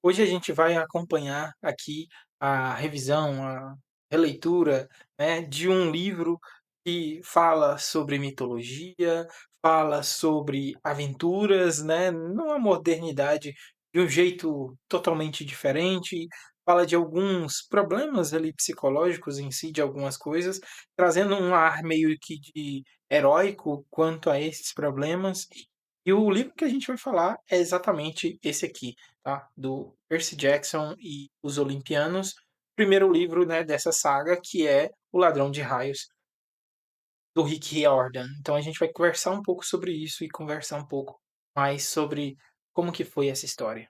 Hoje a gente vai acompanhar aqui a revisão, a releitura, né, de um livro que fala sobre mitologia, fala sobre aventuras, né, numa modernidade de um jeito totalmente diferente, fala de alguns problemas ali psicológicos em si, de algumas coisas, trazendo um ar meio que de heróico quanto a esses problemas. E o livro que a gente vai falar é exatamente esse aqui, tá? Do Percy Jackson e os Olimpianos. Primeiro livro, né, dessa saga, que é O Ladrão de Raios, do Rick Riordan. Então a gente vai conversar um pouco sobre isso e conversar um pouco mais sobre como que foi essa história.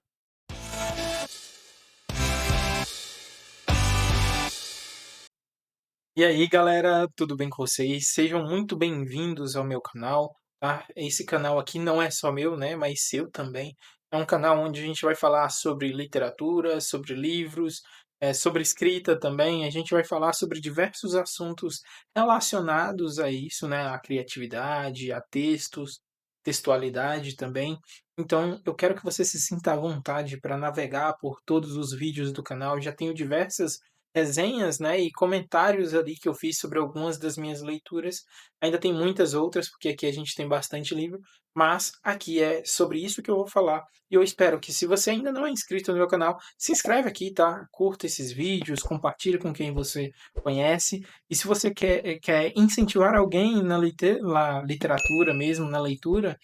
E aí, galera, tudo bem com vocês? Sejam muito bem-vindos ao meu canal, tá? Esse canal aqui não é só meu, né, mas seu também. É um canal onde a gente vai falar sobre literatura, sobre livros, sobre escrita também. A gente vai falar sobre diversos assuntos relacionados a isso, né, à criatividade, a textos, textualidade também. Então, eu quero que você se sinta à vontade para navegar por todos os vídeos do canal. Já tenho diversas resenhas, né, e comentários ali que eu fiz sobre algumas das minhas leituras. Ainda tem muitas outras, porque aqui a gente tem bastante livro, mas aqui é sobre isso que eu vou falar. E eu espero que, se você ainda não é inscrito no meu canal, se inscreve aqui, tá? Curta esses vídeos, compartilhe com quem você conhece. E se você quer incentivar alguém na literatura mesmo, na leitura,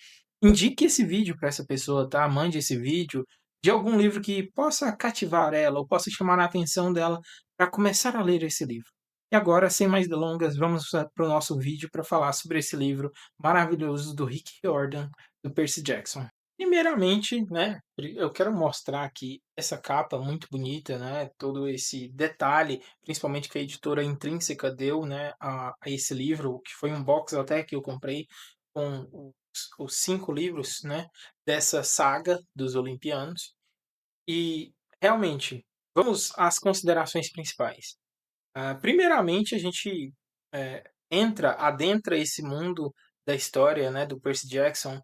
indique esse vídeo para essa pessoa, tá? Mande esse vídeo de algum livro que possa cativar ela ou possa chamar a atenção dela para começar a ler esse livro. E agora, sem mais delongas, vamos para o nosso vídeo para falar sobre esse livro maravilhoso do Rick Riordan, do Percy Jackson. Primeiramente, né, eu quero mostrar aqui essa capa muito bonita, né, todo esse detalhe, principalmente que a editora Intrínseca deu, né, a esse livro, que foi um box até que eu comprei com os 5 livros, né, dessa saga dos Olimpianos. E realmente, vamos às considerações principais. Primeiramente, a gente adentra esse mundo da história, né, do Percy Jackson,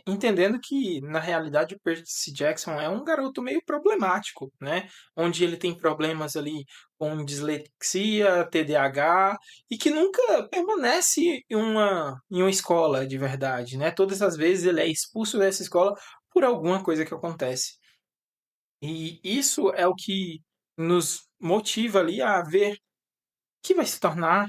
entendendo que, na realidade, o Percy Jackson é um garoto meio problemático, né, onde ele tem problemas ali com dislexia, TDAH, e que nunca permanece em uma escola de verdade, né? Todas as vezes ele é expulso dessa escola por alguma coisa que acontece. E isso é o que nos motiva ali a ver que vai se tornar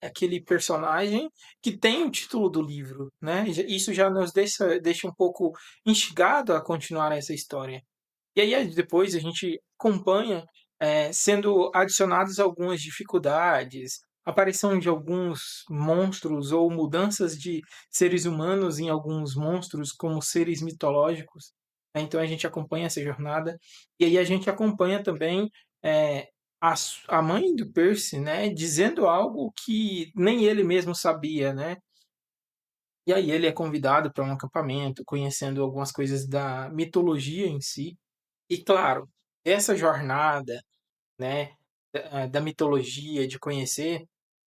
aquele personagem que tem o título do livro, né? Isso já nos deixa um pouco instigado a continuar essa história. E aí depois a gente acompanha sendo adicionadas algumas dificuldades, aparição de alguns monstros ou mudanças de seres humanos em alguns monstros como seres mitológicos, né? Então a gente acompanha essa jornada e aí a gente acompanha também eh, a mãe do Percy, né, dizendo algo que nem ele mesmo sabia, né? E aí ele é convidado para um acampamento, conhecendo algumas coisas da mitologia em si. E claro, essa jornada, né, da mitologia, de conhecer,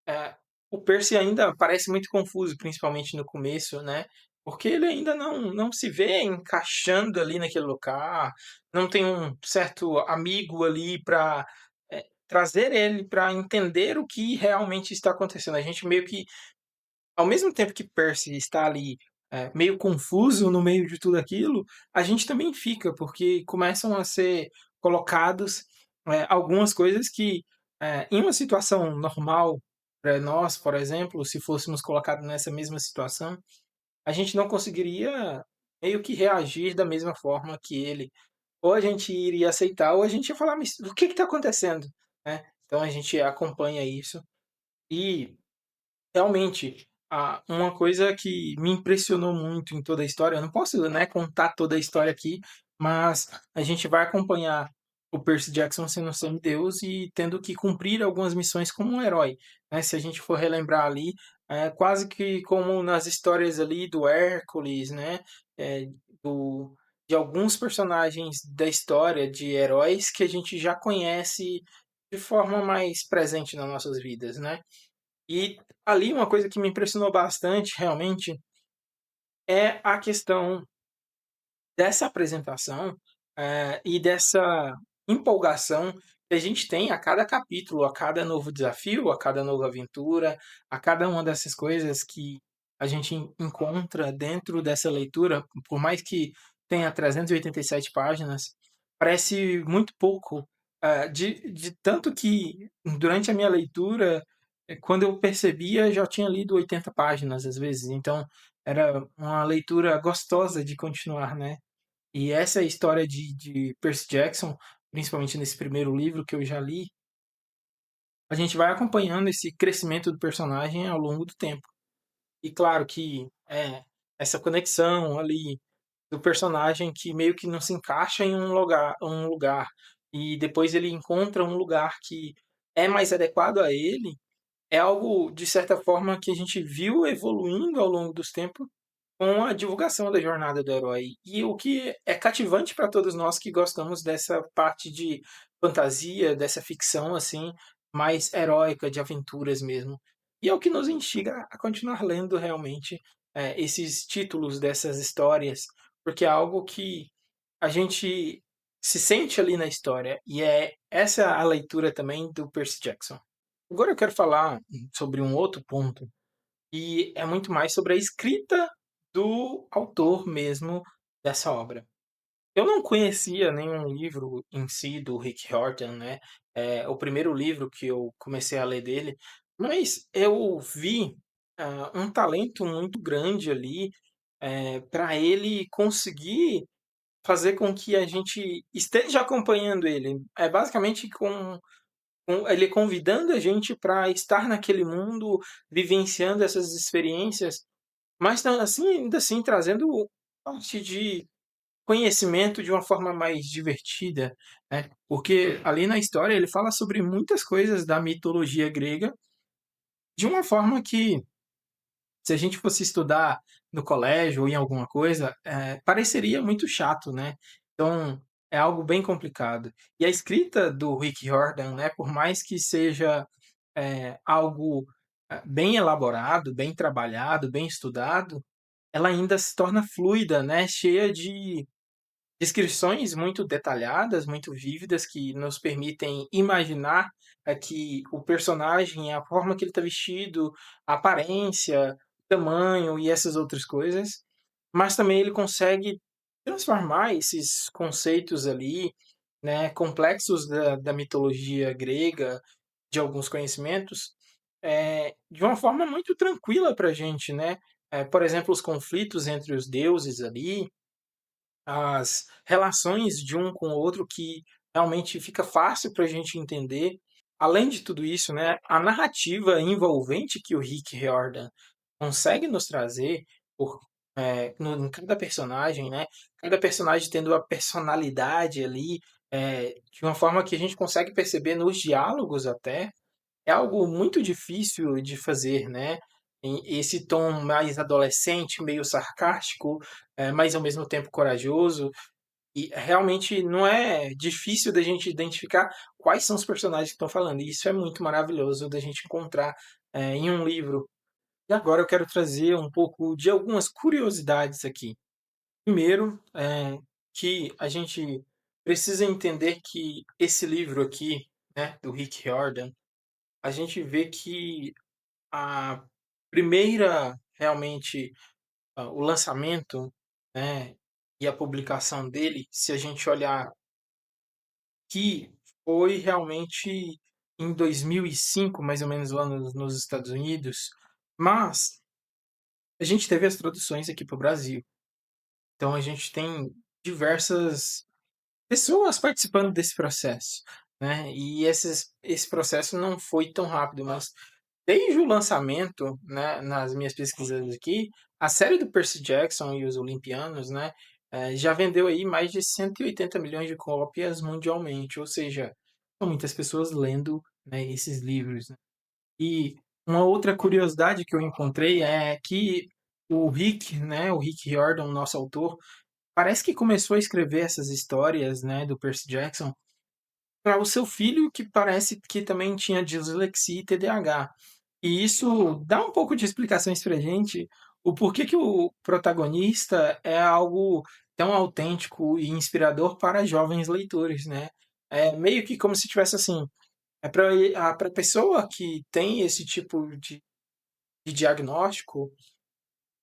eh, o Percy ainda parece muito confuso, principalmente no começo, né, porque ele ainda não se vê encaixando ali naquele lugar, não tem um certo amigo ali para trazer ele para entender o que realmente está acontecendo. A gente meio que, ao mesmo tempo que Percy está ali, meio confuso no meio de tudo aquilo, a gente também fica, porque começam a ser colocados, algumas coisas que, em uma situação normal para nós, por exemplo, se fôssemos colocados nessa mesma situação, a gente não conseguiria meio que reagir da mesma forma que ele. Ou a gente iria aceitar, ou a gente ia falar: "Mas o que está acontecendo?", né. Então a gente acompanha isso e realmente, uma coisa que me impressionou muito em toda a história, eu não posso, né, contar toda a história aqui, mas a gente vai acompanhar o Percy Jackson sendo um semideus e tendo que cumprir algumas missões como um herói, né. Se a gente for relembrar ali, é quase que como nas histórias ali do Hércules, né, eh, do de alguns personagens da história de heróis que a gente já conhece de forma mais presente nas nossas vidas, né. E ali uma coisa que me impressionou bastante, realmente, é a questão dessa apresentação, e dessa empolgação que a gente tem a cada capítulo, a cada novo desafio, a cada nova aventura, a cada uma dessas coisas que a gente encontra dentro dessa leitura, por mais que tenha 387 páginas, parece muito pouco. De tanto que durante a minha leitura, quando eu percebia, já tinha lido 80 páginas às vezes, então era uma leitura gostosa de continuar, né? E essa história de Percy Jackson, principalmente nesse primeiro livro que eu já li, a gente vai acompanhando esse crescimento do personagem ao longo do tempo. E claro que essa conexão ali do personagem que meio que não se encaixa em um lugar e depois ele encontra um lugar que é mais adequado a ele, é algo de certa forma que a gente viu evoluindo ao longo dos tempos com a divulgação da jornada do herói. E o que é cativante para todos nós que gostamos dessa parte de fantasia, dessa ficção assim, mais heróica, de aventuras mesmo. E é o que nos instiga a continuar lendo realmente esses títulos dessas histórias, porque é algo que a gente se sente ali na história. E é essa a leitura também do Percy Jackson. Agora eu quero falar sobre um outro ponto e é muito mais sobre a escrita do autor mesmo dessa obra. Eu não conhecia nenhum livro em si do Rick Riordan, né? É o primeiro livro que eu comecei a ler dele, mas eu vi um talento muito grande ali para ele conseguir fazer com que a gente esteja acompanhando ele. É basicamente com ele convidando a gente para estar naquele mundo, vivenciando essas experiências, mas assim, ainda assim trazendo parte de conhecimento de uma forma mais divertida, né? Porque ali na história ele fala sobre muitas coisas da mitologia grega de uma forma que, se a gente fosse estudar no colégio ou em alguma coisa, pareceria muito chato, né? Então, é algo bem complicado. E a escrita do Rick Riordan, né, por mais que seja algo bem elaborado, bem trabalhado, bem estudado, ela ainda se torna fluida, né? Cheia de descrições muito detalhadas, muito vívidas, que nos permitem imaginar que o personagem, a forma que ele está vestido, a aparência, o tamanho e essas outras coisas, mas também ele consegue transformar esses conceitos ali, né, complexos da mitologia grega, de alguns conhecimentos, de uma forma muito tranquila para a gente, né? Por exemplo, os conflitos entre os deuses ali, as relações de um com o outro que realmente fica fácil para a gente entender. Além de tudo isso, né, a narrativa envolvente que o Rick Riordan consegue nos trazer por, em cada personagem, né, cada personagem tendo a personalidade ali, de uma forma que a gente consegue perceber nos diálogos até, é algo muito difícil de fazer, né? Esse tom mais adolescente, meio sarcástico, mas ao mesmo tempo corajoso. E realmente não é difícil da gente identificar quais são os personagens que estão falando. E isso é muito maravilhoso da gente encontrar em um livro. E agora eu quero trazer um pouco de algumas curiosidades aqui. Primeiro, que a gente precisa entender que esse livro aqui, né, do Rick Riordan, a gente vê que a primeira, realmente, o lançamento, né, e a publicação dele, se a gente olhar que foi realmente em 2005, mais ou menos, lá nos Estados Unidos, mas a gente teve as traduções aqui para o Brasil. Então a gente tem diversas pessoas participando desse processo, né? E esse processo não foi tão rápido, mas desde o lançamento, né, nas minhas pesquisas aqui, a série do Percy Jackson e os Olimpianos, né, já vendeu aí mais de 180 milhões de cópias mundialmente, ou seja, são muitas pessoas lendo, né, esses livros, né. E uma outra curiosidade que eu encontrei é que o Rick, né, o Rick Riordan, o nosso autor, parece que começou a escrever essas histórias, né, do Percy Jackson para o seu filho, que parece que também tinha dislexia e TDAH. E isso dá um pouco de explicações pra gente, o porquê que o protagonista é algo tão autêntico e inspirador para jovens leitores, né. É meio que como se tivesse, assim, é para pessoa que tem esse tipo de diagnóstico,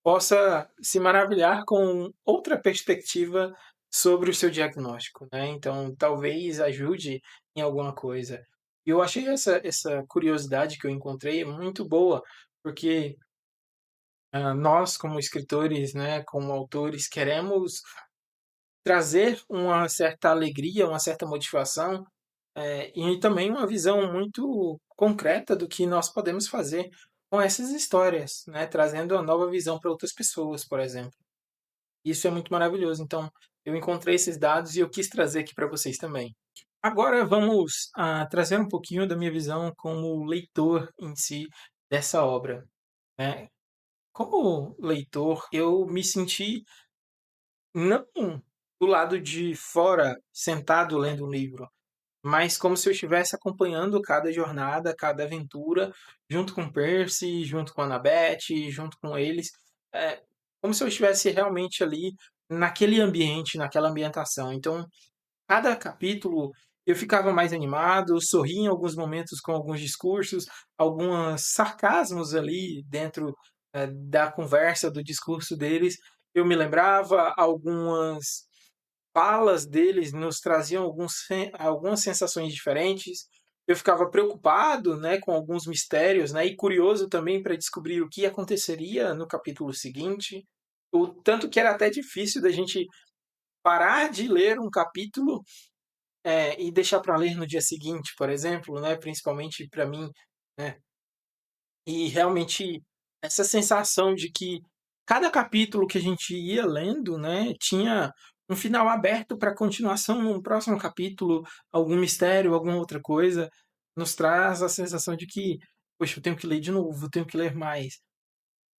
possa se maravilhar com outra perspectiva sobre o seu diagnóstico, né, então talvez ajude em alguma coisa. E eu achei essa curiosidade que eu encontrei muito boa, porque, nós como escritores, né, como autores, queremos trazer uma certa alegria, uma certa motivação, e também uma visão muito concreta do que nós podemos fazer com essas histórias, né, trazendo uma nova visão para outras pessoas, por exemplo. Isso é muito maravilhoso, então eu encontrei esses dados e eu quis trazer aqui para vocês também. Agora vamos, trazer um pouquinho da minha visão como leitor em si dessa obra, né. Como leitor, eu me senti não do lado de fora, sentado lendo um livro, mas como se eu estivesse acompanhando cada jornada, cada aventura, junto com Percy, junto com a Annabeth, junto com eles, eh, como se eu estivesse realmente ali naquele ambiente, naquela ambientação. Então, cada capítulo eu ficava mais animado, sorria em alguns momentos com alguns discursos, alguns sarcasmos ali dentro, da conversa, do discurso deles. Eu me lembrava, algumas falas deles nos traziam algumas sensações diferentes. Eu ficava preocupado, né, com alguns mistérios, né, e curioso também para descobrir o que aconteceria no capítulo seguinte. O tanto que era até difícil da gente parar de ler um capítulo, e deixar para ler no dia seguinte, por exemplo, né, principalmente para mim, né. E realmente essa sensação de que cada capítulo que a gente ia lendo, né, tinha um final aberto para continuação num próximo capítulo, algum mistério, alguma outra coisa, nos traz a sensação de que: "Poxa, eu tenho que ler de novo, eu tenho que ler mais".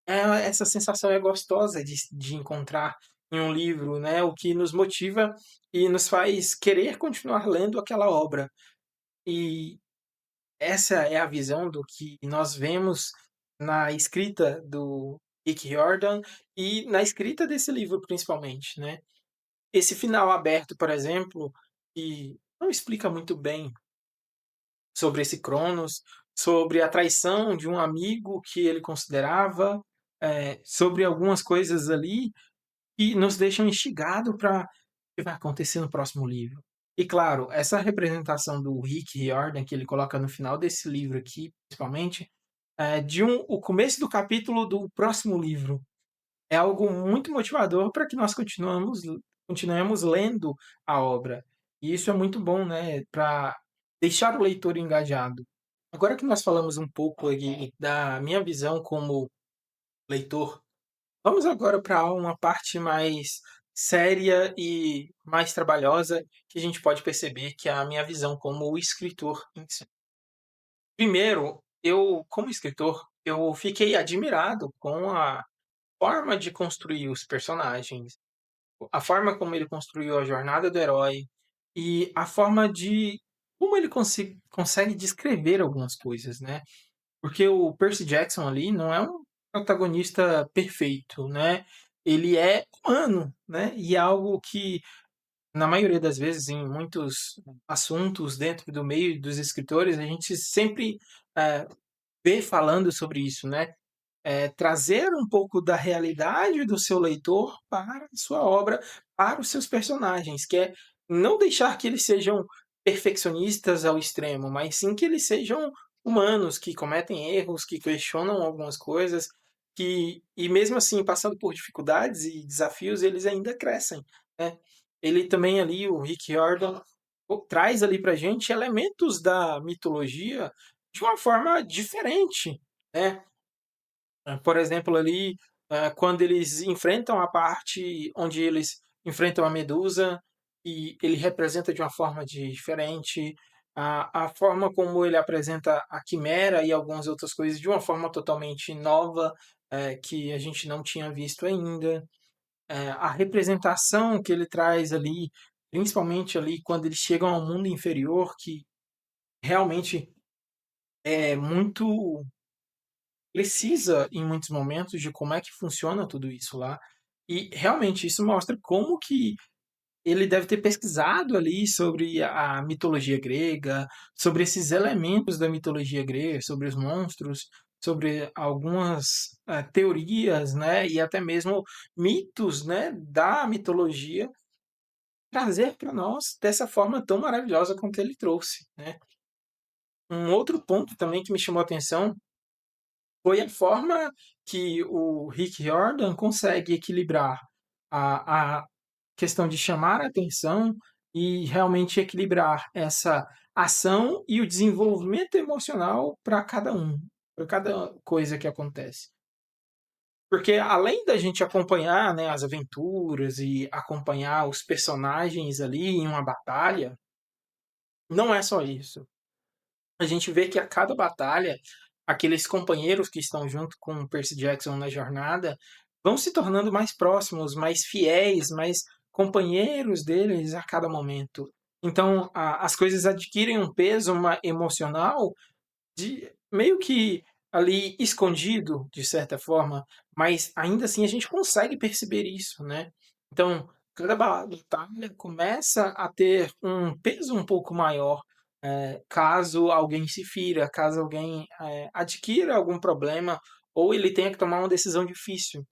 Essa sensação é gostosa de encontrar em um livro, né, o que nos motiva e nos faz querer continuar lendo aquela obra. E essa é a visão do que nós vemos na escrita do Rick Riordan e na escrita desse livro principalmente, né. Esse final aberto, por exemplo, que não explica muito bem sobre esse Cronos, sobre a traição de um amigo que ele considerava, sobre algumas coisas ali que nos deixam instigado para o que vai acontecer no próximo livro. E claro, essa representação do Rick Riordan que ele coloca no final desse livro aqui, principalmente, de o começo do capítulo do próximo livro. É algo muito motivador para que nós continuemos lendo a obra. E isso é muito bom, né, para deixar o leitor engajado. Agora que nós falamos um pouco aí da minha visão como leitor, vamos agora para uma parte mais séria e mais trabalhosa, que a gente pode perceber que é a minha visão como escritor em si. Primeiro, eu, como escritor, eu fiquei admirado com a forma de construir os personagens, a forma como ele construiu a jornada do herói e a forma de como ele consegue descrever algumas coisas, né. Porque o Percy Jackson ali não é um protagonista perfeito, né, ele é humano, né, e é algo que, na maioria das vezes, em muitos assuntos dentro do meio dos escritores, a gente sempre, eh, vê falando sobre isso, né. Trazer um pouco da realidade do seu leitor para a sua obra, para os seus personagens, que é não deixar que eles sejam perfeccionistas ao extremo, mas sim que eles sejam humanos, que cometem erros, que questionam algumas coisas, que e mesmo assim, passando por dificuldades e desafios, eles ainda crescem, né. Ele também ali, o Rick Riordan, traz ali pra gente elementos da mitologia de uma forma diferente, né. Por exemplo, ali, quando eles enfrentam a parte onde eles enfrentam a Medusa, e ele representa de uma forma diferente, a forma como ele apresenta a Quimera e algumas outras coisas de uma forma totalmente nova, que a gente não tinha visto ainda. A representação que ele traz ali, principalmente ali quando eles chegam ao mundo inferior, que realmente é muito precisa, em muitos momentos, de como é que funciona tudo isso lá. E realmente isso mostra como que ele deve ter pesquisado ali sobre a mitologia grega, sobre esses elementos da mitologia grega, sobre os monstros, sobre algumas, teorias, né, e até mesmo mitos, né, da mitologia, trazer para nós dessa forma tão maravilhosa quanto ele trouxe, né. Um outro ponto também que me chamou a atenção foi a forma que o Rick Riordan consegue equilibrar a questão de chamar a atenção e realmente equilibrar essa ação e o desenvolvimento emocional para cada um, para cada coisa que acontece. Porque além da gente acompanhar, né, as aventuras e acompanhar os personagens ali em uma batalha, não é só isso. A gente vê que a cada batalha, aqueles companheiros que estão junto com o Percy Jackson na jornada vão se tornando mais próximos, mais fiéis, mais companheiros deles a cada momento. Então, as coisas adquirem um peso emocional de meio que ali escondido, de certa forma, mas ainda assim a gente consegue perceber isso, né. Então, cada batalha começa a ter um peso um pouco maior, caso alguém se fira, caso alguém, adquira algum problema ou ele tenha que tomar uma decisão difícil.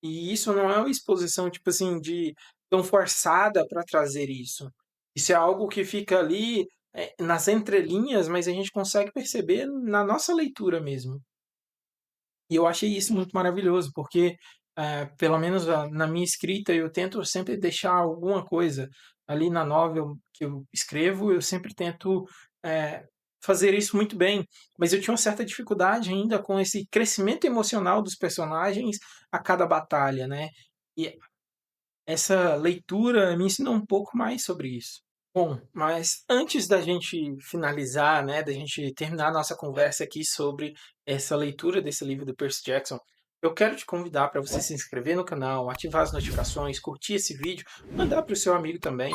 E isso não é uma exposição, tipo assim, de tão forçada para trazer isso. Isso é algo que fica ali, nas entrelinhas, mas a gente consegue perceber na nossa leitura mesmo. E eu achei isso muito maravilhoso, porque, pelo menos na minha escrita, eu tento sempre deixar alguma coisa ali na novel que eu escrevo, eu sempre tento, eh, fazer isso muito bem. Mas eu tinha uma certa dificuldade ainda com esse crescimento emocional dos personagens a cada batalha, né. E essa leitura me ensinou um pouco mais sobre isso. Bom, mas antes da gente finalizar, né, da gente terminar a nossa conversa aqui sobre essa leitura desse livro do Percy Jackson, eu quero te convidar para você se inscrever no canal, ativar as notificações, curtir esse vídeo, mandar para o seu amigo também,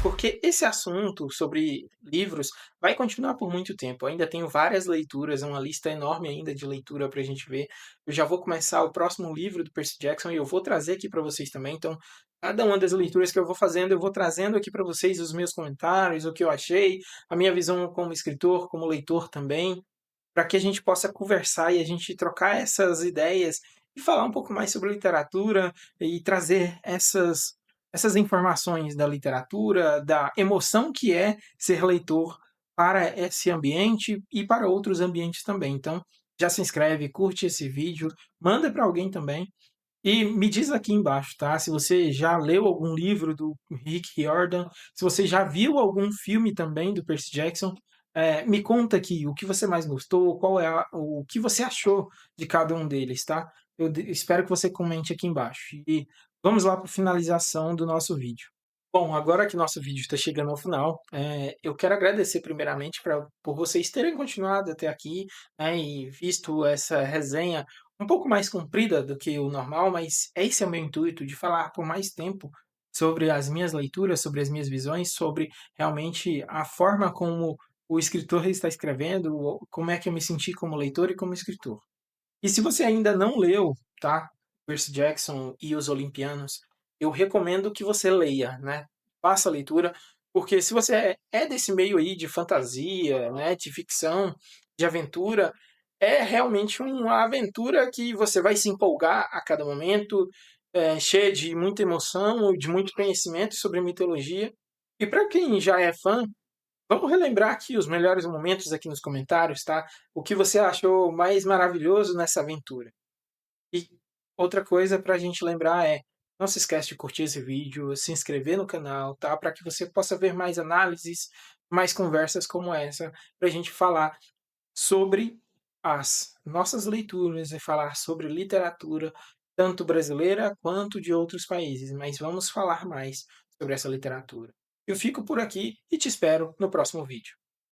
porque esse assunto sobre livros vai continuar por muito tempo. Eu ainda tenho várias leituras, uma lista enorme ainda de leitura para a gente ver. Eu já vou começar o próximo livro do Percy Jackson e eu vou trazer aqui para vocês também. Então, cada uma das leituras que eu vou fazendo, eu vou trazendo aqui para vocês os meus comentários, o que eu achei, a minha visão como escritor, como leitor também, para que a gente possa conversar e a gente trocar essas ideias e falar um pouco mais sobre literatura e trazer essas informações da literatura, da emoção que é ser leitor para esse ambiente e para outros ambientes também. Então, já se inscreve, curte esse vídeo, manda para alguém também e me diz aqui embaixo, tá? Se você já leu algum livro do Rick Riordan, se você já viu algum filme também do Percy Jackson, me conta aqui o que você mais gostou, qual é o que você achou de cada um deles, tá? Espero que você comente aqui embaixo. E vamos lá para a finalização do nosso vídeo. Bom, agora que nosso vídeo está chegando ao final, eu quero agradecer primeiramente por vocês terem continuado até aqui, né, e visto essa resenha um pouco mais comprida do que o normal, mas esse é o meu intuito, de falar por mais tempo sobre as minhas leituras, sobre as minhas visões, sobre realmente a forma como o escritor está escrevendo, como é que eu me senti como leitor e como escritor. E se você ainda não leu, tá, Percy Jackson e os Olimpianos, eu recomendo que você leia, né. Faça a leitura, porque se você é desse meio aí de fantasia, né, de ficção, de aventura, é realmente uma aventura que você vai se empolgar a cada momento, cheia de muita emoção, de muito conhecimento sobre mitologia. E para quem já é fã, vamos relembrar aqui os melhores momentos aqui nos comentários, tá? O que você achou mais maravilhoso nessa aventura. E outra coisa para a gente lembrar é, não se esquece de curtir esse vídeo, se inscrever no canal, tá? Para que você possa ver mais análises, mais conversas como essa, para a gente falar sobre as nossas leituras e falar sobre literatura, tanto brasileira quanto de outros países. Mas vamos falar mais sobre essa literatura. Eu fico por aqui e te espero no próximo vídeo.